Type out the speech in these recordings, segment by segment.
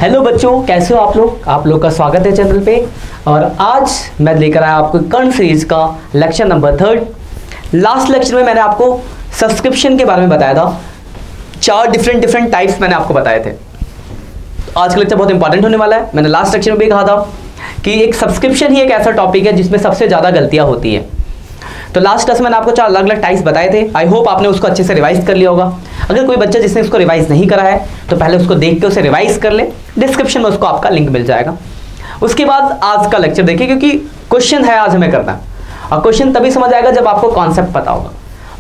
Hello बच्चों, कैसे हो आप लोग का स्वागत है चैनल पे। और आज मैं लेकर आया आपको करंट सीरीज का लेक्चर नंबर 3। लास्ट लेक्चर में मैंने आपको सब्सक्रिप्शन के बारे में बताया था। 4 डिफरेंट टाइप्स मैंने आपको बताए थे। आज का लेक्चर बहुत इंपॉर्टेंट होने वाला है। मैंने लास्ट लेक्चर में भी कहा था कि एक सब्सक्रिप्शन ही एक ऐसा टॉपिक है जिसमें सबसे ज़्यादा गलतियाँ होती हैं। तो लास्ट क्लास में मैंने आपको 4 अलग अलग टाइप्स बताए थे। आई होप आपने उसको अच्छे से रिवाइज कर लिया होगा। अगर कोई बच्चा जिसने उसको रिवाइज नहीं करा है तो पहले उसको देख के उसे रिवाइज कर ले। डिस्क्रिप्शन में उसको आपका लिंक मिल जाएगा। उसके बाद आज का लेक्चर देखिए, क्योंकि क्वेश्चन है आज हमें करना, और क्वेश्चन तभी समझ आएगा जब आपको कॉन्सेप्ट पता होगा।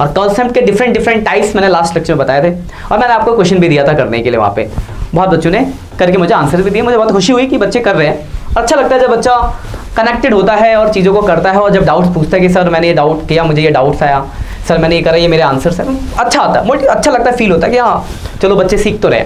और कॉन्सेप्ट के डिफरेंट टाइप्स मैंने लास्ट लेक्चर में बताए थे, और मैंने आपको क्वेश्चन भी दिया था करने के लिए। वहाँ पे बहुत बच्चों ने करके मुझे आंसर भी दिए। मुझे बहुत खुशी हुई कि बच्चे कर रहे हैं। अच्छा लगता है जब बच्चा कनेक्टेड होता है और चीज़ों को करता है, और जब डाउट्स पूछता है कि सर मैंने ये डाउट किया, मुझे ये डाउट्स आया, सर मैंने ये करा, ये मेरे आंसर है। अच्छा आता है, मुझे अच्छा लगता है, फील होता है कि हाँ चलो बच्चे सीख तो रहे।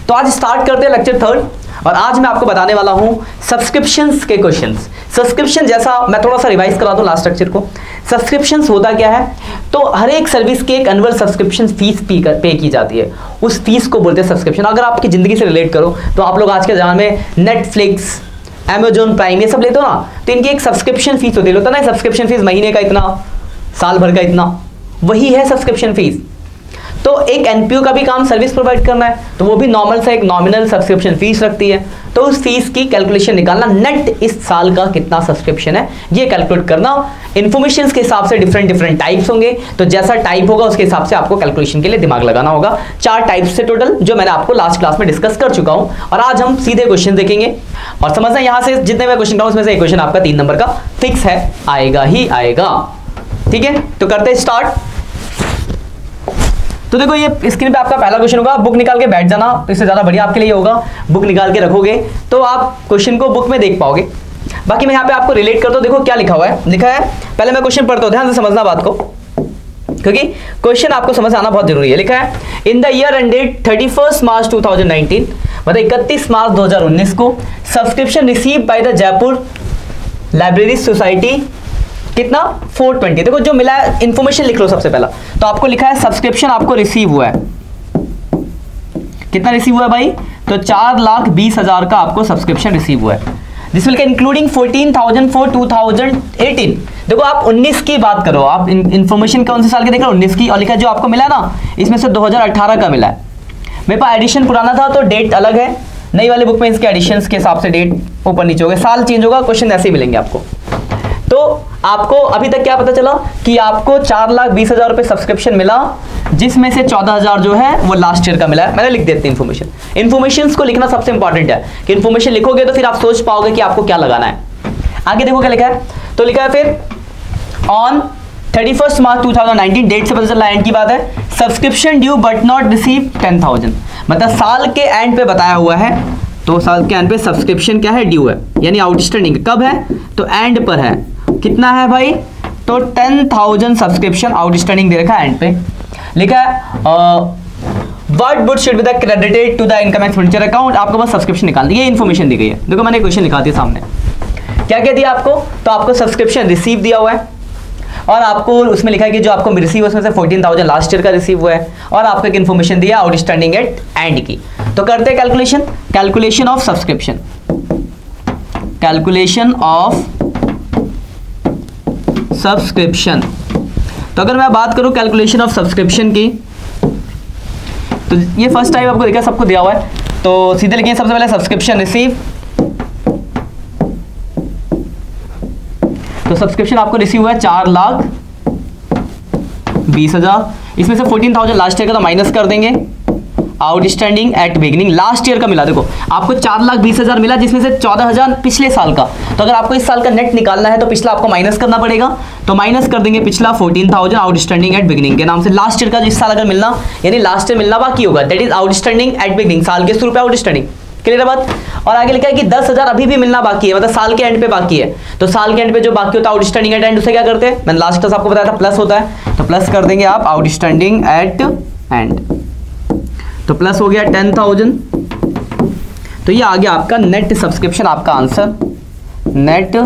तो आज स्टार्ट करते हैं लेक्चर 3। और आज मैं आपको बताने वाला हूँ सब्सक्रिप्शंस के क्वेश्चंस। सब्सक्रिप्शन जैसा मैं थोड़ा सा रिवाइज करा दूँ लास्ट लेक्चर को। सब्सक्रिप्शंस होता क्या है, तो हर एक सर्विस की एक एनुअल सब्सक्रिप्शन फीस पे की जाती है। उस फीस को बोलते हैं सब्सक्रिप्शन। अगर आपकी ज़िंदगी से रिलेट करो तो आप लोग आज के ज़माने में नेटफ्लिक्स, अमेजोन प्राइम ये सब लेते हो ना, तो इनकी एक सब्सक्रिप्शन फीस होती है। होता है ना सब्सक्रिप्शन फीस, महीने का इतना, साल भर का इतना, वही है सब्सक्रिप्शन फीस। तो एक एनपीओ का भी काम सर्विस प्रोवाइड करना है, तो वो भी नॉर्मल सा एक नॉमिनल सब्सक्रिप्शन फीस रखती है। तो उस फीस की कैलकुलेशन निकालना, नेट इस साल का कितना सब्सक्रिप्शन है ये कैलकुलेट करना। इन्फॉर्मेशन के हिसाब से डिफरेंट टाइप्स होंगे, तो जैसा टाइप होगा उसके हिसाब से आपको कैलकुलेशन के लिए दिमाग लगाना होगा। 4 टाइप्स से टोटल, जो मैंने आपको लास्ट क्लास में डिस्कस कर चुका हूं। और आज हम सीधे क्वेश्चन देखेंगे और समझना, यहां से जितने मैं क्वेश्चन उसमें से एक क्वेश्चन आपका 3 नंबर का फिक्स है, आएगा ही आएगा। ठीक है, तो करते हैं स्टार्ट। तो देखो ये स्क्रीन पे आपका पहला क्वेश्चन होगा। बुक निकाल के बैठ जाना, तो इससे ज़्यादा बढ़िया आपके लिए होगा। बुक निकाल के रखोगे तो आप क्वेश्चन को बुक में देख पाओगे। बाकी मैं यहाँ पे आपको रिलेट करता हूँ। देखो क्या लिखा हुआ है, लिखा है, पहले मैं क्वेश्चन पढ़ता हूँ, ध्यान से समझना बात को, क्योंकि क्वेश्चन आपको समझ आना बहुत जरूरी है। लिखा है इन द ईयर एंडेड 31 मार्च 2019, मतलब 31 मार्च 2019 को subscription receive by the Jaipur library society कितना 420। देखो जो मिला है, इंफॉर्मेशन लिख लो सबसे पहला। तो आपको लिखा है सब्सक्रिप्शन आपको रिसीव हुआ है, कितना रिसीव हुआ है भाई, तो 4,20,000 का आपको सब्सक्रिप्शन रिसीव हुआ है। This will including 14,000 for 2018। देखो आप 19 की बात करो, आप इंफॉर्मेशन कौन से साल की देख रहे हो, 19 की। और लिखा है जो आपको मिला ना, इसमें से 2018 का मिला है। मेरे पास एडिशन पुराना था तो डेट अलग है, नई वाली बुक में इसके एडिशन के हिसाब से डेट ऊपर नीचे होगा, साल चेंज होगा, क्वेश्चन ऐसे ही मिलेंगे आपको। तो आपको अभी तक क्या पता चला कि आपको 4,20,000 रुपए सब्सक्रिप्शन मिला, जिसमें से 14,000 जो है वो लास्ट ईयर का मिला है। मैंने लिख देती इन्फॉर्मेशन। इन्फॉर्मेशन को लिखना सबसे इंपॉर्टेंट है कि इन्फॉर्मेशन लिखोगे तो फिर आप सोच पाओगे कि आपको क्या लगाना है। आगे देखो क्या लिखा है, तो लिखा है फिर ऑन 31 मार्च 2019, डेट से पता चला एंड की बात है, subscription due but not receive 10,000, मतलब साल के एंड पे बताया हुआ है। तो साल के एंड पे सब्सक्रिप्शन क्या है, ड्यू है, यानी आउटस्टैंडिंग। कब है, तो एंड पर है। कितना है भाई, तो 10,000 सब्सक्रिप्शन आउटस्टैंडिंग दे रखा है एंड पे। लिखा है what would should be the credited to the income expenditure account. आपको बस सब्सक्रिप्शन निकालनी, ये इन्फॉर्मेशन दी गई है। देखो मैंने क्वेश्चन लिखा दिया सामने, क्या क्या दिया आपको, तो आपको सब्सक्रिप्शन रिसीव दिया हुआ है, और आपको उसमें लिखा है कि जो आपको रिसीव उसमें से 14,000 लास्ट ईयर का रिसीव हुआ है, और आपको एक इन्फॉर्मेशन दिया आउटस्टैंडिंग एट एंड की। तो करते हैं calculation of subscription. Calculation of subscription. तो अगर मैं बात करूं कैलकुलेशन ऑफ सब्सक्रिप्शन की, तो ये फर्स्ट टाइम आपको देखा, सबको दिया हुआ है, तो सीधे लिखिए सबसे पहले सब्सक्रिप्शन रिसीव। तो सब्सक्रिप्शन आपको रिसीव हुआ है 4,20,000, इसमें से 14,000 लास्ट ईयर का तो माइनस कर देंगे, outstanding at beginning last year का मिला। देखो आपको 4,20,000 मिला, जिसमें से 14,000 पिछले साल का। तो अगर आपको इस साल का नेट निकालना है तो पिछला आपको माइनस करना पड़ेगा, तो माइनस कर देंगे पिछला 14,000 आउटस्टैंडिंग एट बिगिनिंग के नाम से। लास्ट ईयर का जिस साल अगर मिलना, यानी लास्ट ईयर मिलना बाकी होगा, that is outstanding at beginning, साल के शुरू पे आउटस्टैंडिंग। क्लियर है बात। और आगे लिखा है कि 10,000 अभी भी मिलना बाकी है, मतलब साल के एंड पे बाकी है। तो साल के एंड पे जो बाकी होता है आउटस्टैंडिंग एट एंड, उसे क्या करते हैं, मैंने लास्ट क्लास आपको बताया था प्लस होता है, तो प्लस कर देंगे आप आउटस्टैंडिंग एट एंड। तो प्लस हो गया 10,000, तो ये आ गया आपका नेट सब्सक्रिप्शन, आपका आंसर नेट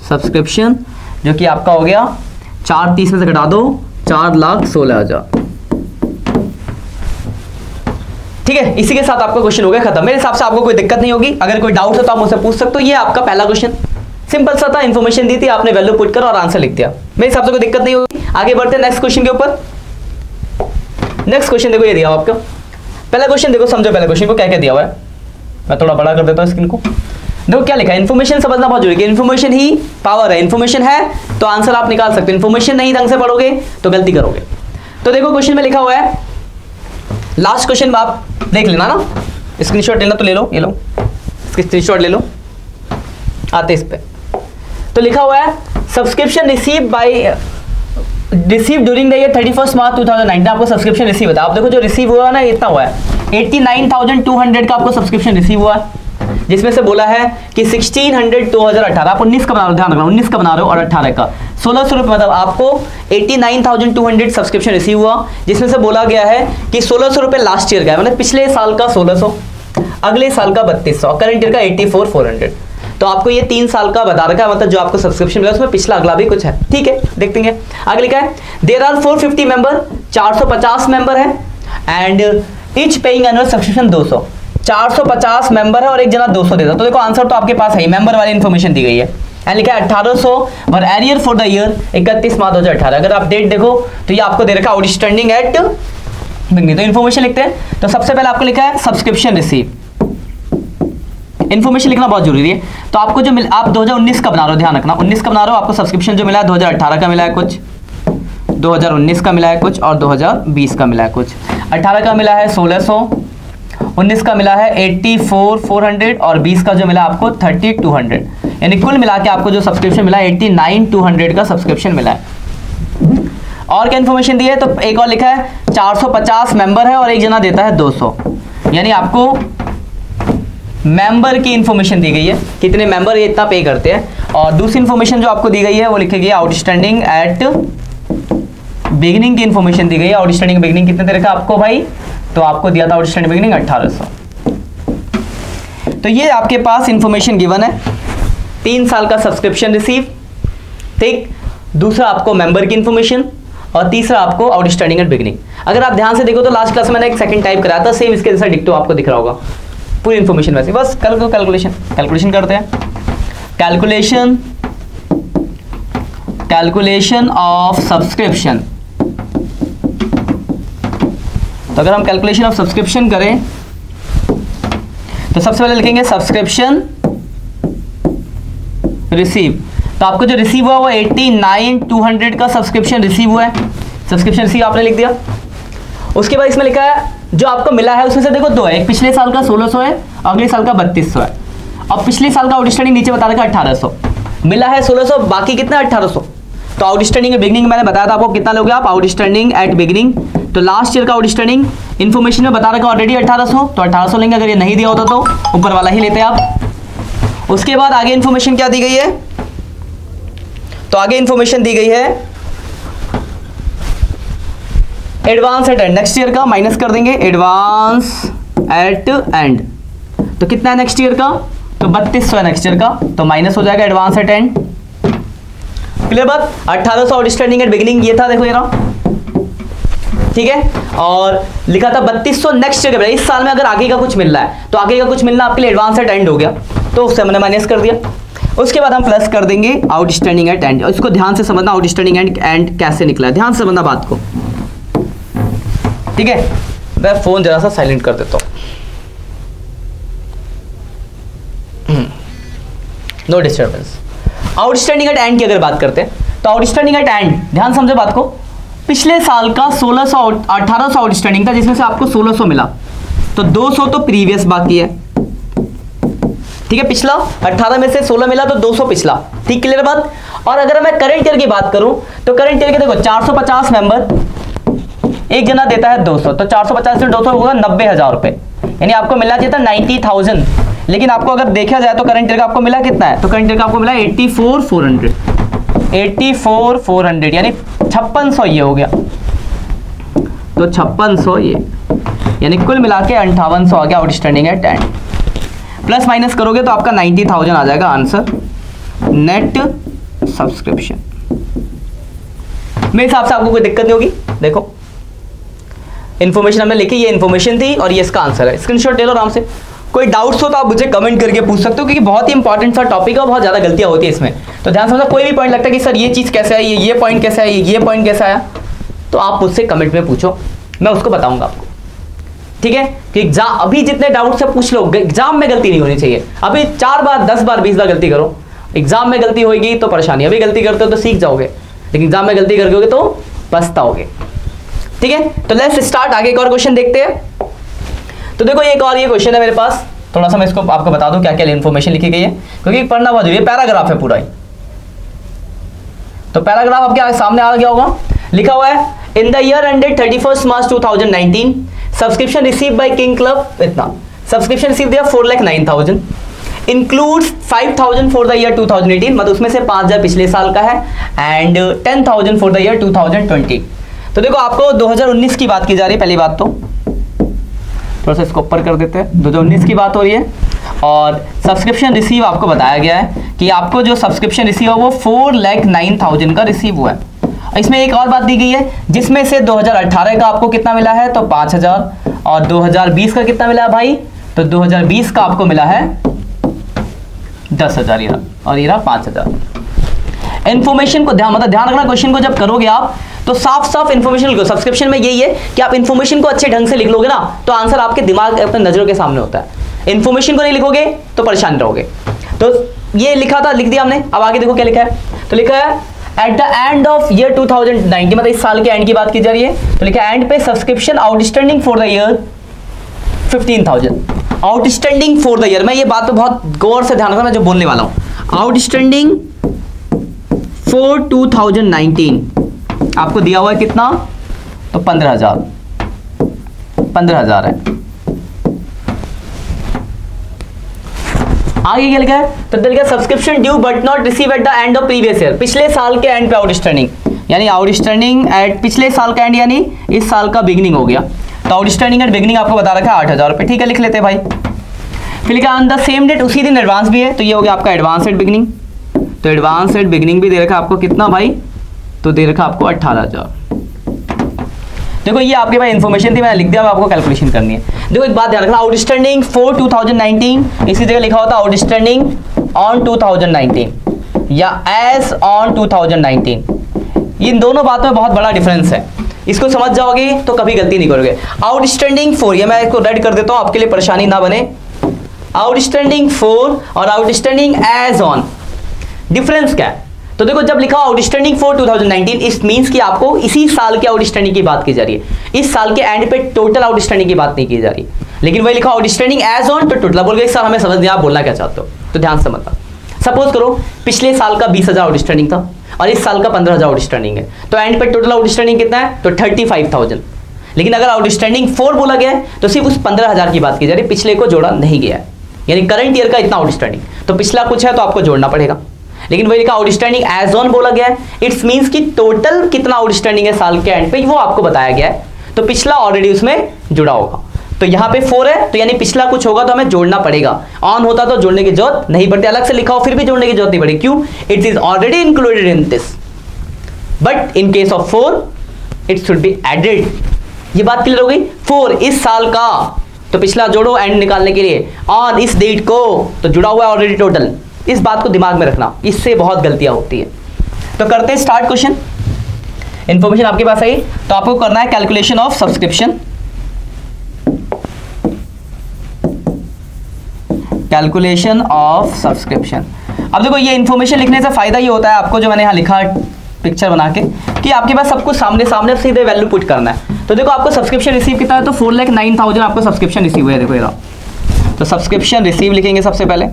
सब्सक्रिप्शन, जो कि आपका हो गया 430 में से घटा दो 4,16,000। ठीक है, इसी के साथ आपका क्वेश्चन हो गया खत्म। मेरे हिसाब से आपको कोई दिक्कत नहीं होगी, अगर कोई डाउट हो तो आप मुझसे पूछ सकते हो। ये आपका पहला क्वेश्चन सिंपल सा था, इन्फॉर्मेशन दी थी, आपने वैल्यू पुट कर और आंसर लिख दिया। मेरे हिसाब से कोई दिक्कत नहीं होगी। आगे बढ़ते हैं नेक्स्ट क्वेश्चन के ऊपर। नेक्स्ट क्वेश्चन देखो, ये दिया हुआ आपका पहला क्वेश्चन, देखो समझो पहले क्वेश्चन को क्या क्या दिया हुआ है। मैं थोड़ा बड़ा कर देता हूँ स्क्रीन को। देखो क्या लिखा है, इन्फॉर्मेशन समझना बहुत जरूरी है। इन्फॉर्मेशन ही पावर है, इन्फॉर्मेशन है तो आंसर आप निकाल सकते हो, इन्फॉर्मेशन नहीं ढंग से पढ़ोगे तो गलती करोगे। तो देखो क्वेश्चन में लिखा हुआ है, लास्ट क्वेश्चन में आप देख लेना ना, स्क्रीनशॉट लेना तो ले लो, ये लो इसकी स्क्रीनशॉट ले लो, आते इस पे। तो लिखा हुआ है subscription receive during the year 31 मार्च 2019। आपको सब्सक्रिप्शन रिसीव होता है। आप देखो जो रिसीव हुआ ना इतना हुआ है 89,200 का आपको सब्सक्रिप्शन रिसीव हुआ है, जिसमें से बोला है कि 1600 2018, आप 19 का बना रहे हो, ध्यान रखना 19 का बना रहे हो और 18 का 1600 रुपये, मतलब आपको 89,200 सब्सक्रिप्शन रिसीव हुआ, जिसमें से बोला गया है कि 1600 रुपये लास्ट ईयर का है, मतलब पिछले साल का 1600, अगले साल का 3200, करंट ईयर का 84,400। तो आपको ये 3 साल का बता रखा है, मतलब जो आपको सब्सक्रिप्शन मिला उसमें पिछला अगला भी कुछ है। ठीक है, देखते हैं आगे लिखा है देयर आर 450 मेंबर, 450 मेंबर है and each paying annual subscription 200। 450 member है और एक जना 200 देता। तो देखो आंसर तो आपके पास है, मेंबर वाली इन्फॉर्मेशन दी गई है। एंड लिखा है 1800 वर एरियर फॉर द ईयर 31 मार्च 2018। अगर आप डेट देखो तो ये आपको दे रखा है आउटस्टैंडिंग एट बिगनिंग। तो इन्फॉर्मेशन लिखते हैं, तो सबसे पहले आपको लिखा है सब्सक्रिप्शन रिसीव, इन्फॉर्मेशन लिखना बहुत जरूरी है। तो आपको जो आप 2019 का बना रहे हो, ध्यान रखना 19 का बना रहे हो, आपको सब्सक्रिप्शन जो मिला है 2018 का मिला है कुछ, 2019 का मिला है कुछ और 2020 का मिला है कुछ। 18 का मिला है 1600, 19 का मिला है 84,400 और 20 का जो मिला आपको 3200, यानी कुल मिला के आपको जो सब्सक्रिप्शन मिला है 89,200 का सब्सक्रिप्शन मिला है। और क्या इन्फॉर्मेशन दी है, तो एक और लिखा है 450 मेंबर है और एक जना देता है 200, यानी आपको मेंबर की इंफॉर्मेशन दी गई है, कितने मेंबर ये इतना पे करते हैं। और दूसरी इंफॉर्मेशन जो आपको दी गई है वो लिखी गई है आउटस्टैंडिंग एट बिगिनिंग की इंफॉर्मेशन दी गई है। आउटस्टैंडिंग बिगिनिंग कितने दे रखा आपको भाई, तो आपको दिया था आउटस्टैंडिंग बिगिनिंग 1800। तो ये आपके पास इंफॉर्मेशन गिवन है, 3 साल का सब्सक्रिप्शन रिसीव, ठीक, दूसरा आपको मेंबर की इंफॉर्मेशन और तीसरा आपको आउटस्टैंडिंग एट बिगिनिंग। अगर आप ध्यान से देखो तो लास्ट क्लास में मैंने एक सेकंड टाइप कराया था, सेम इसके जैसा डिक्टो आपको दिख रहा होगा, पूरी इंफॉर्मेशन वैसे। बस कैलकुलेशन करते हैं। Calculation of subscription. तो अगर हम कैलकुलेशन ऑफ सब्सक्रिप्शन करें तो सबसे पहले लिखेंगे सब्सक्रिप्शन रिसीव। तो आपको जो रिसीव हुआ वो 89,200 का सब्सक्रिप्शन रिसीव हुआ है, सब्सक्रिप्शन रिसीव आपने लिख दिया। उसके बाद इसमें लिखा है जो आपको मिला है उसमें से देखो 2 है, एक पिछले साल का 1600 है, अगले साल का 3200 है, और पिछले साल का आउटस्टैंडिंग नीचे बता रखा 1800, मिला है 1600, बाकी कितना 1800। तो आउटस्टैंडिंग एट बिगिनिंग मैंने बताया था आपको कितना लोगे आप, आउटस्टैंडिंग एट बिगिनिंग, तो लास्ट ईयर का आउटस्टैंडिंग इन्फॉर्मेशन में बता रखा ऑलरेडी 1800, तो 1800 लेंगे। अगर ये नहीं दिया होता तो ऊपर वाला ही लेते आप। उसके बाद आगे इन्फॉर्मेशन क्या दी गई है, तो आगे इन्फॉर्मेशन दी गई है advance at and, next year का माइनस कर देंगे एडवांस एट एंड। तो कितना है नेक्स्ट ईयर का, तो 3200 है नेक्स्ट ईयर का, तो माइनस हो जाएगा एडवांस एट एंड। क्लियर बात। 1800 आउटस्टैंडिंग एट बिगिनिंग ये था, देखो ये रहा, ठीक है, और लिखा था 3200 नेक्स्ट ईयर का। इस साल में अगर आगे का कुछ मिल रहा है तो आगे का कुछ मिलना आपके लिए एडवांस एट एंड हो गया, तो उससे हमने माइनस कर दिया। उसके बाद हम प्लस कर देंगे आउटस्टैंडिंग एट एंड। इसको ध्यान से समझना, आउटस्टैंडिंग एंड कैसे निकला है, ध्यान से समझना बात को, ठीक है। मैं फोन जरा सा साइलेंट कर देता हूं, no disturbance. Outstanding at end की अगर बात करते हैं तो आउटस्टैंडिंग एट एंड, ध्यान समझो बात को, पिछले साल का 1800 आउटस्टैंडिंग था, जिसमें से आपको 1600 मिला, तो 200 तो प्रीवियस बाकी है, ठीक है। पिछला 18 में से 16 मिला तो 200 पिछला, ठीक, क्लियर बात। और अगर मैं करंट ईयर की बात करूं तो करंट ईयर के देखो 450 मेंबर, एक जना देता है 200, तो 450 से 200 होगा 90,000 रुपए, यानी आपको मिला चाहिए था 90,000, लेकिन आपको अगर देखा जाए तो करंट ईयर का आपको मिला कितना है, तो करंट ईयर का आपको मिला 84,400, 84,400 यानी 5600 ये हो गया, तो 5600 ये, यानी कुल मिला के 5800 आ गया outstanding at and. Plus minus करोगे तो आपका 90,000 आ जाएगा आंसर नेट सब्सक्रिप्शन। मेरे हिसाब से आपको कोई दिक्कत नहीं होगी। देखो इन्फॉर्मेशन हमने लिखी, ये इन्फॉर्मेशन थी और ये इसका आंसर है। स्क्रीनशॉट ले लो आराम से। कोई डाउट्स हो तो आप मुझे कमेंट करके पूछ सकते हो, क्योंकि बहुत ही इंपॉर्टेंट सा टॉपिक है और बहुत ज़्यादा गलतियाँ होती है इसमें। तो ध्यान समझो, कोई भी पॉइंट लगता है कि सर ये चीज़ कैसे आई, ये पॉइंट कैसे आया, ये पॉइंट कैसे आया, तो आप मुझसे कमेंट में पूछो, मैं उसको बताऊंगा आपको, ठीक है। कि एग्जाम अभी जितने डाउट से पूछ लो, एग्जाम में गलती नहीं होनी चाहिए। अभी 4 बार 10 बार 20 बार गलती करो, एग्जाम में गलती होगी तो परेशानी। अभी गलती करते हो तो सीख जाओगे, लेकिन एग्जाम में गलती करके तो पछताओगे, ठीक है। तो लेट्स स्टार्ट, आगे एक और क्वेश्चन देखते हैं। तो देखो एक और ये क्वेश्चन है मेरे पास, थोड़ा सा मैं इसको आपको बता दूं क्या क्या इन्फॉर्मेशन लिखी गई है, क्योंकि पढ़ना बहुत जरूरी है। पैराग्राफ है पूरा ही, तो पैराग्राफ आपके सामने आ गया होगा। लिखा हुआ है in the year ended 31 March 2019 subscription receive by king club, इतना सब्सक्रिप्शन रिसीव दिया 4,09,000, इंक्लूड्स 5,000 फॉर द ईयर 2018, मतलब उसमें से 5,000 पिछले साल का है, एंड 10,000 फॉर द ईयर 2020। तो देखो आपको 2019 की बात की जा रही है। पहली बात तो थोड़ा सा इसको ऊपर कर देते हैं, 2019 की बात हो रही है, और सब्सक्रिप्शन रिसीव आपको बताया गया है कि आपको जो सब्सक्रिप्शन रिसीव है वो 4,09,000 का रिसीव हुआ है। इसमें एक और बात दी गई है, जिसमें से 2018 का आपको कितना मिला है, तो 5,000, और 2020 का कितना मिला है भाई, तो 2020 का आपको मिला है 10,000 ईरा, और ईरा 5,000। इन्फॉर्मेशन को ध्यान रखना, क्वेश्चन को जब करोगे आप तो साफ साफ इन्फॉर्मेशन लिखो। सब्सक्रिप्शन में यही है कि आप इन्फॉर्मेशन को अच्छे ढंग से लिख लोगे ना, तो आंसर आपके दिमाग अपने नजरों के सामने होता है। इन्फॉर्मेशन को नहीं लिखोगे तो परेशान रहोगे। तो ये लिखा था, लिख दिया हमने। अब आगे देखो क्या लिखा है, तो लिखा है at the end of year 2019, मतलब इस साल के एंड की बात की जा रही है। तो लिखा है एंड पे subscription outstanding for the year 15,000, outstanding for the year. मैं ये बात पे बहुत गौर से ध्यान रखना, मैं जो बोलने वाला हूं। आउटस्टैंडिंग फॉर 2019 आपको दिया हुआ है कितना, तो 15,000 है। आगे क्या लिखा है, तो लिखा है subscription due but not receive at the end of previous year, पिछले साल के एंड पे आउटस्टैंडिंग, यानी आउटस्टैंडिंग एट पिछले साल का एंड, यानी इस साल का बिगनिंग हो गया। तो आउटस्टैंडिंग एट बिगनिंग आपको बता रखा है 8,000 रुपये, ठीक है, लिख लेते हैं भाई। फिर लिखा ऑन द सेम डेट, उसी दिन एडवांस भी है, तो ये हो गया आपका एडवांस एट बिगनिंग। तो एडवांस एट बिगनिंग भी दे रखा आपको कितना भाई, तो दे रखा आपको 18,000। देखो ये आपके पास इन्फॉर्मेशन थी, मैंने लिख दिया, अब आपको कैलकुलेशन करनी है। देखो एक बात ध्यान रखना, आउटस्टैंडिंग फॉर 2019 इसी जगह लिखा होता है आउटस्टैंडिंग ऑन 2019 या एज ऑन 2019। इन दोनों बातों में बहुत बड़ा डिफरेंस है, इसको समझ जाओगे तो कभी गलती नहीं करोगे। आउटस्टैंडिंग फॉर, ये मैं इसको रेड कर देता हूं आपके लिए परेशानी ना बने। आउटस्टैंडिंग फॉर और आउटस्टैंडिंग एज ऑन, डिफरेंस क्या है? तो देखो जब लिखा आउटस्टैंडिंग फॉर 2019, इट मींस कि आपको इसी साल के आउटस्टैंडिंग की बात की जा रही है, इस साल के एंड पे टोटल आउटस्टैंडिंग की बात नहीं की जा रही। लेकिन वही लिखा आउटस्टैंडिंग एज ऑन, तो टोटल बोल गए। सर हमें समझ नहीं, आप बोलना क्या चाहते हो, तो ध्यान से समझना। सपोज करो पिछले साल का 20,000 आउटस्टैंडिंग था और इस साल का 15,000 आउटस्टैंडिंग है, तो एंड पे टोटल आउटस्टैंडिंग कितना है, तो 35,000। लेकिन अगर आउटस्टैंडिंग 4 बोला गया है तो सिर्फ उस 15,000 की बात की जा रही है, पिछले को जोड़ा नहीं गया है, यानी करंट ईयर का इतना आउटस्टैंडिंग। तो पिछला कुछ है तो आपको जोड़ना पड़ेगा। लेकिन वही लिखा आउटस्टैंडिंग एज ऑन बोला गया है, इट्स मींस कि टोटल कितना आउटस्टैंडिंग है साल के एंड पे वो आपको बताया गया है, तो पिछला ऑलरेडी उसमें जुड़ा होगा। तो यहाँ पे 4 है, तो यानी पिछला कुछ होगा तो हमें जोड़ना पड़ेगा। ऑन होता तो जोड़ने की जरूरत नहीं पड़ती, अलग से लिखा हो फिर भी जोड़ने की जरूरत नहीं पड़ेगी। क्यों? It is already included in this, but in case of 4 it should be added. ये बात क्लियर हो गई। 4 इस साल का, तो पिछला जोड़ो एंड निकालने के लिए। ऑन इस डेट को, तो जुड़ा हुआ है ऑलरेडी टोटल। इस बात को दिमाग में रखना, इससे बहुत गलतियां होती है। तो करते हैं स्टार्ट क्वेश्चन। इंफॉर्मेशन आपके पास आई, तो आपको करना है calculation of subscription. Calculation of subscription. अब देखो ये इंफॉर्मेशन लिखने से फायदा ये होता है आपको, जो मैंने यहाँ लिखा है पिक्चर बना के, कि आपके पास सब कुछ सामने सामने सीधे वैल्यू पुट करना है। तो देखो आपको सब्सक्रिप्शन रिसीव कितना है, तो 4,09,000 आपको सब्सक्रिप्शन रिसीव हुआ है। देखो ये, तो सब्सक्रिप्शन रिसीव लिखेंगे सबसे पहले।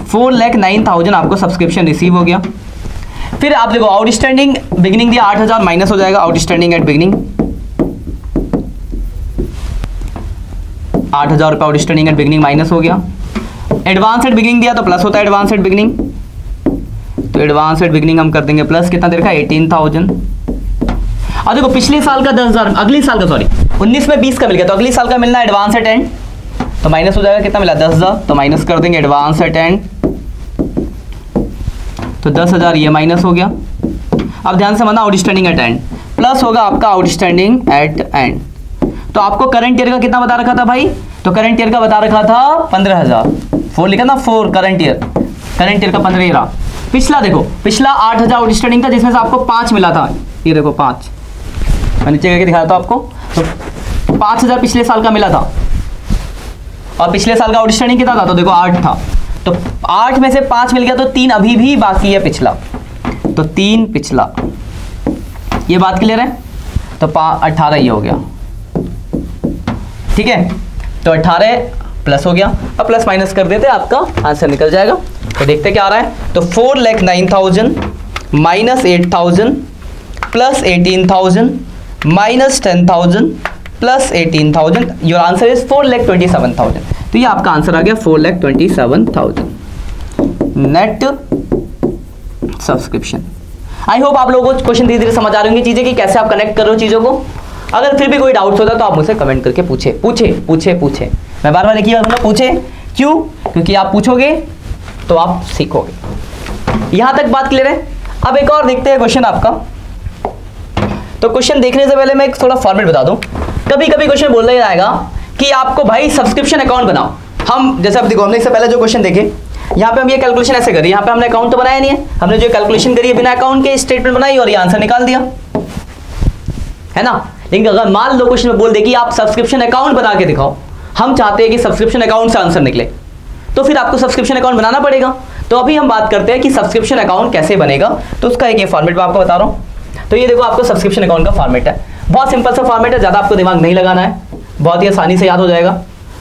4,09,000 आपको सब्सक्रिप्शन रिसीव हो गया। फिर आप देखो आउटस्टैंडिंग बिगिनिंग दिया 8,000 माइनस हो जाएगा आउटस्टैंडिंग एट बिगिनिंग। 8,000 रुपये आउटस्टैंडिंग एट बिगिनिंग माइनस हो गया। एडवांस एट बिगिनिंग दिया तो प्लस होता है एडवांस एट बिगिनिंग, तो एडवांस एट बिगिनिंग हम कर देंगे प्लस, कितना दे रखा है 18,000। और देखो पिछले साल का 10,000, अगले साल का, सॉरी 19 में 20 का मिल गया, तो अगले साल का मिलना एडवांस एट एंड, तो माइनस हो जाएगा, कितना मिला 10,000, तो माइनस कर देंगे एडवांस एट एंड, तो 10,000 ये माइनस हो गया। अब ध्यान से समझना आउटस्टैंडिंग एट एंड, प्लस होगा आपका आउटस्टैंडिंग एट एंड। तो आपको करंट ईयर का कितना बता रखा था भाई? तो करंट ईयर का बता रखा था 15,000, 4 लिखा ना, 4 करंट ईयर का 15 रहा। पिछला देखो, पिछला 8,000 आउटस्टैंडिंग था जिसमें से आपको 5 मिला था, ये देखो 5, मैं नीचे करके दिखा देता हूं आपको। तो 5,000 पिछले साल का मिला था, और पिछले साल का आउटस्टैंडिंग कितना था? तो देखो 8 था, तो 8 में से 5 मिल गया, तो 3 अभी भी बाकी है पिछला, तो 3 पिछला। ये बात क्लियर है? तो 18 ये हो गया, ठीक है। तो 18 प्लस हो गया, अब प्लस माइनस कर देते, आपका आंसर निकल जाएगा। तो देखते क्या आ रहा है। तो 4,09,000 minus 8,000 plus 18,000 minus 10,000 plus 18,000, your answer is 4,27,000। तो ये आपका आंसर आ गया 4,27,000 नेट सब्सक्रिप्शन। आई होप आप लोगों को क्वेश्चन धीरे धीरे समझ आ रही होंगी चीजें कि कैसे आप कनेक्ट कर रहे हो चीजों को। अगर फिर भी कोई डाउट्स होता है तो आप मुझसे कमेंट करके पूछे। मैं बार बार एक ही बात बोलूं, पूछे। क्यों? क्योंकि आप पूछोगे तो आप सीखोगे। यहां तक बात क्लियर है? अब एक और देखते हैं क्वेश्चन आपका। तो क्वेश्चन देखने से पहले मैं एक थोड़ा फॉर्मेट बता दूं। कभी कभी क्वेश्चन बोल दिया जाएगा कि आपको भाई सब्सक्रिप्शन अकाउंट बनाओ। हम जैसे अब देखो, हमने इससे पहले जो क्वेश्चन देखे, यहाँ पे हम ये कैलकुलेशन ऐसे करी, यहाँ पे हमने अकाउंट तो बनाया नहीं है, हमने जो कैलकुलेशन करी है बिना अकाउंट के स्टेटमेंट बनाई और ये आंसर निकाल दिया, है ना। लेकिन अगर मान लो क्वेश्चन में बोल दे कि आप सब्सक्रिप्शन अकाउंट बना के दिखाओ, हम चाहते हैं कि सब्सक्रिप्शन अकाउंट से आंसर निकले, तो फिर आपको सब्सक्रिप्शन अकाउंट बनाना पड़ेगा। तो अभी हम बात करते हैं कि सब्सक्रिप्शन अकाउंट कैसे बनेगा, तो उसका एक ये फॉर्मेट मैं आपको बता रहा हूँ। तो ये देखो, आपको सब्सक्रिप्शन अकाउंट का फॉर्मेट है, बहुत सिंपल सा फॉर्मेट है, ज़्यादा आपको दिमाग नहीं लगाना है, बहुत ही आसानी से याद हो जाएगा।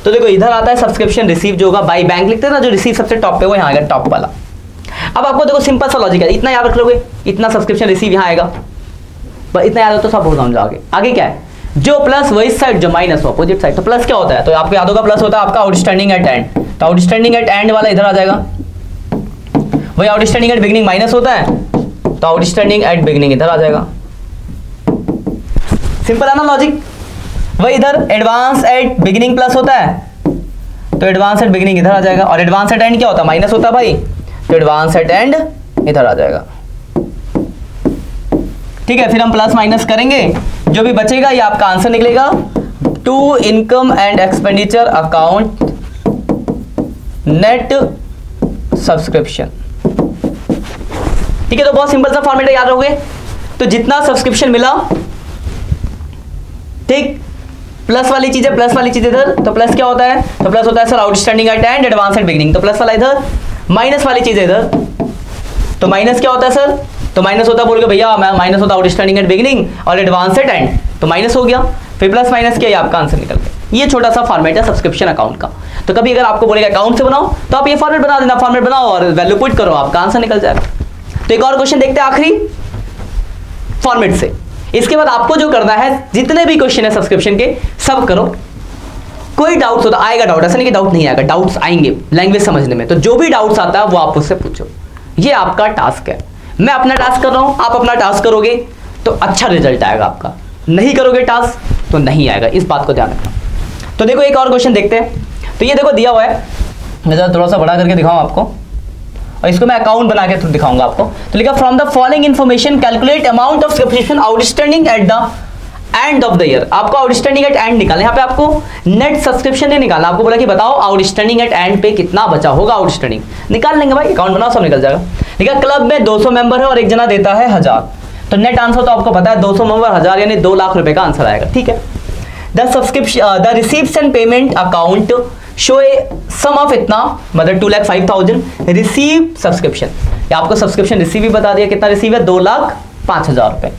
तो देखो, इधर आता है सब्सक्रिप्शन रिसीव, जो होगा बाई बैंक लिखते हैं ना, जो रिसीव सबसे टॉप पे वो यहाँ आएगा, टॉप वाला। अब आपको देखो सिंपल सा लॉजिक है, इतना याद रख लोगे, इतना सब्सक्रिप्शन रिसीव यहाँ आएगा, बस इतना याद हो तो सब हो जाओगे। आगे क्या है, जो प्लस वही साइड, जो माइनस अपोजिट साइड। तो प्लस क्या होता है? तो आपको याद होगा, प्लस होता है आपका आउटस्टैंडिंग एट एंड, तो आउटस्टैंडिंग एट एंड वाला इधर आ जाएगा। वही आउटस्टैंडिंग एट बिगिनिंग माइनस होता है, तो आउटस्टैंडिंग एट बिगिनिंग इधर आ जाएगा। सिंपल है ना लॉजिक। वही इधर एडवांस एट बिगिनिंग प्लस होता है, तो एडवांस एट बिगिनिंग इधर आ जाएगा। और एडवांस एट एंड क्या होता है? माइनस होता है भाई, तो एडवांस एट एंड इधर आ जाएगा। ठीक है, फिर हम प्लस माइनस करेंगे, जो भी बचेगा ये आपका आंसर निकलेगा। To income and expenditure account net subscription. ठीक है, तो बहुत सिंपल सा फॉर्मेट है, याद रहोगे। तो जितना सब्सक्रिप्शन मिला, ठीक, प्लस वाली चीज इधर, तो प्लस क्या होता है? तो प्लस होता है sir outstanding at and, advance at beginning, तो प्लस वाला इधर, माइनस वाली चीज इधर, तो माइनस क्या होता है सर? तो माइनस होता है, बोल के भैया माइनस होता है आउटस्टैंडिंग एट बिगिनिंग और एडवांस एट एंड, तो माइनस हो गया, फिर प्लस माइनस किया, आपका आंसर निकल गया। ये छोटा सा फॉर्मेट है सब्सक्रिप्शन अकाउंट का। तो कभी अगर आपको बोलेगा अकाउंट से बनाओ, तो आप ये फॉर्मेट बना देना, फॉर्मेट बनाओ और वैल्यू पुट करो, आपका आंसर निकल जाएगा। तो एक और क्वेश्चन देखते हैं आखिरी फॉर्मेट से। इसके बाद आपको जो करना है, जितने भी क्वेश्चन है सब्सक्रिप्शन के सब करो। कोई डाउट्स होता आएगा, डाउट ऐसा नहीं कि डाउट नहीं आएगा, डाउट्स आएंगे लैंग्वेज समझने में। तो जो भी डाउट्स आता है वो आप उससे पूछो, ये आपका टास्क है। मैं अपना टास्क कर रहा हूं, आप अपना टास्क करोगे तो अच्छा रिजल्ट आएगा आपका, नहीं करोगे टास्क तो नहीं आएगा, इस बात को ध्यान रखना। तो देखो एक और क्वेश्चन देखते हैं। तो ये देखो दिया हुआ है, मैं जरा थोड़ा सा बड़ा करके दिखाऊं आपको, और इसको मैं अकाउंट बना के दिखाऊंगा आपको। तो लिखा from the following information calculate amount of subscription outstanding at the end of the year. आपको आउटस्टैंडिंग एट एंड निकालना, यहाँ पे आपको नेट सब्सक्रिप्शन नहीं निकालना, आपको बोला कि बताओ आउटस्टैंडिंग एट एंड पे कितना बचा होगा आउटस्टैंडिंग। निकाल लेंगे भाई, अकाउंट बनाओ सब निकल जाएगा। ठीक है, क्लब में 200 मेंबर है और एक जना देता है 1000, तो नेट आंसर तो आपको पता है 200 मेंबर 1000 यानी 2 लाख रुपए का आंसर आएगा। ठीक है, the subscription the receives and payment account show a sum of इतना, मतलब 2,05,000 रिसीव सब्सक्रिप्शन। आपको सब्सक्रिप्शन रिसीव भी बता दिया, कितना रिसीव है? 2,05,000 रुपए।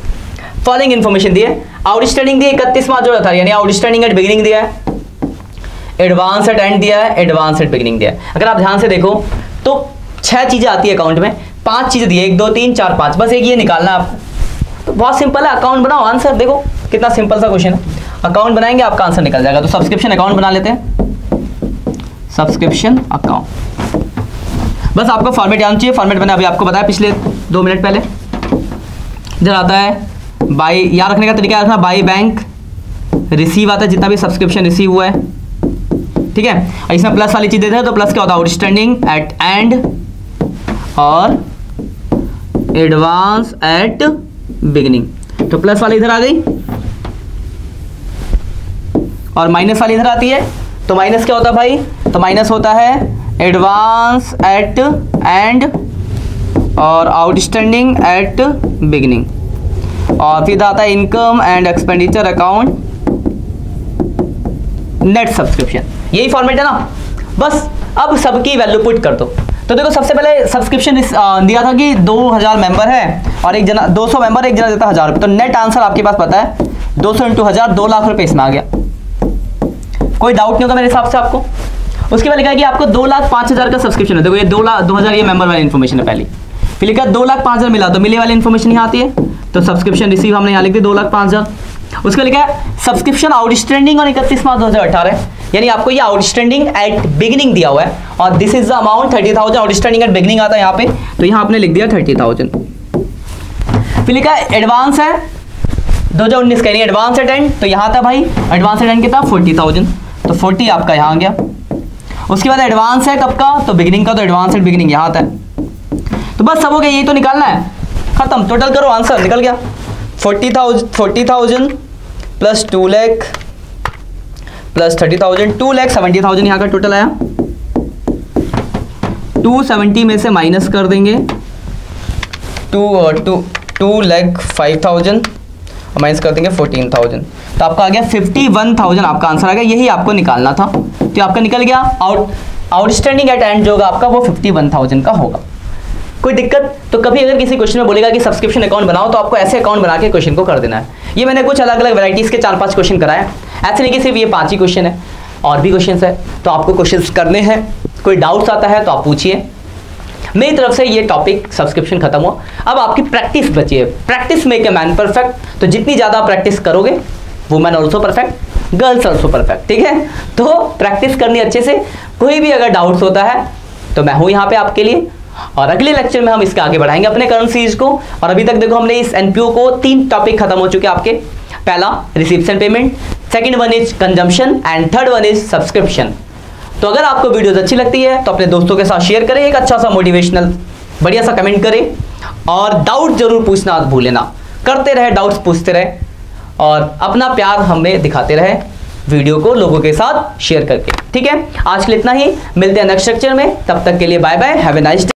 फॉलोइंग इन्फॉर्मेशन दिए, आउटस्टैंडिंग दिए 31 मार्च 2018 यानी आउटस्टैंडिंग एट बिगिनिंग दिया है, एडवांस एट एंड दिया है, एडवांस एट बिगिनिंग दिया है। अगर आप ध्यान से देखो तो 6 चीजें आती है अकाउंट में, 5 चीजें दी है, 1 2 3 4 5, बस एक ये निकालना है आपको। तो बहुत सिंपल है, अकाउंट बनाओ, आंसर देखो कितना सिंपल सा क्वेश्चन है। अकाउंट बनाएंगे आपका आंसर निकल जाएगा। तो सब्सक्रिप्शन अकाउंट बना लेते हैं, सब्सक्रिप्शन अकाउंट। बस आपको फॉर्मेट याद चाहिए, फॉर्मेट मैंने अभी आपको बताया पिछले 2 मिनट पहले। इधर आता है बाई, याद रखने का तरीका रखना, बाई बैंक रिसीव आता है जितना भी सब्सक्रिप्शन रिसीव हुआ है। ठीक है, और इसमें प्लस वाली चीज देते हैं, तो प्लस क्या होता है? आउटस्टैंडिंग एट एंड और एडवांस एट बिगिनिंग। तो प्लस वाली इधर आ गई और माइनस वाली इधर आती है। तो माइनस क्या होता है भाई? तो माइनस होता है एडवांस एट एंड और आउटस्टैंडिंग एट बिगिनिंग। और फिर आता है income and expenditure account net subscription. यही फॉर्मेट है ना। बस अब सबकी वैल्यू पुट कर दो। तो देखो सबसे पहले सब्सक्रिप्शन दिया था कि 2000 मेंबर है और एक जना 200 मेंबर, एक जना देता है 1000 रुपये। तो नेट आंसर आपके पास पता है 200 इंटू 1000 2 लाख रुपए इसमें आ गया। कोई डाउट नहीं होगा मेरे हिसाब से आपको। उसके बाद लिखा है कि आपको 2,05,000 का सब्सक्रिप्शन है। देखो ये 2,00,000 ये मेंबर वाली इन्फॉर्मेशन है पहली। फिर लिखा 2,05,000 मिला तो मिले वाली इन्फॉर्मेशन यहाँ आती है। तो सब्सक्रिप्शन रिसीव हमने यहाँ लिख दी 2,05,000। उसका लिखा है सब्सक्रिप्शन आउटस्टैंडिंग और 31 मार्च 2018, यानी आपको ये आउटस्टैंडिंग एट बिगिनिंग दिया हुआ है और this is the amount 30,000। Outstanding at beginning आता है यहाँ पे, तो यहाँ आपने लिख दिया 30,000। फिर लिखा है एडवांस है 2019 का, एडवांस एट, तो यहाँ था भाई एडवांस एट कितना 40,000, तो 40 आपका यहाँ आ गया। उसके बाद एडवांस है कब का? तो बिगिनिंग का, तो एडवांस एट बिगिनिंग यहाँ आता है। तो बस सब हो गया, यही तो निकालना है, खत्म। टोटल करो, आंसर निकल गया 40,000 प्लस 2 लाख प्लस 30,000, 2,70,000 यहाँ का टोटल आया। 270 में से माइनस कर देंगे 2,05,000 माइनस कर देंगे 14,000, तो आपका आ गया 51,000 आपका आंसर आ गया। यही आपको निकालना था, तो आपका निकल गया। आउटस्टैंडिंग एट एंड जो होगा आपका वो 51,000 का होगा। कोई दिक्कत? तो कभी अगर किसी क्वेश्चन में बोलेगा कि सब्सक्रिप्शन अकाउंट बनाओ, तो आपको ऐसे अकाउंट बना के क्वेश्चन को कर देना है। ये मैंने कुछ अलग अलग वैरायटीज के 4-5 क्वेश्चन कराए, ऐसे नहीं कि सिर्फ ये 5 ही क्वेश्चन है, और भी क्वेश्चन है, तो आपको क्वेश्चन करने हैं। कोई डाउट्स आता है तो आप पूछिए। मेरी तरफ से ये टॉपिक सब्सक्रिप्शन खत्म हुआ। अब आपकी प्रैक्टिस बची है। Practice make a man perfect. तो जितनी ज़्यादा प्रैक्टिस करोगे, women also perfect, girls also perfect, ठीक है। तो प्रैक्टिस करनी अच्छे से। कोई भी अगर डाउट्स होता है तो मैं हूँ यहाँ पे आपके लिए, और अगले लेक्चर में हम इसके आगे बढ़ाएंगे अपने करंट सीरीज को। और अभी तक देखो हमने इस एनपीओ को 3 टॉपिक खत्म हो चुके हैं आपके। पहला reception payment, second one is consumption and third one is subscription. तो अगर आपको वीडियोस अच्छी लगती है तो अपने दोस्तों के साथ शेयर करें, एक अच्छा सा मोटिवेशनल बढ़िया सा कमेंट करें, और डाउट जरूर पूछना भूले ना। करते रहे, डाउट्स पूछते रहे, और अपना प्यार हमें दिखाते रहे वीडियो को लोगों के साथ शेयर करके, ठीक है। आज के लिए इतना ही, मिलते हैं नेक्स्ट लेक्चर में। तब तक के लिए bye bye, have a nice day.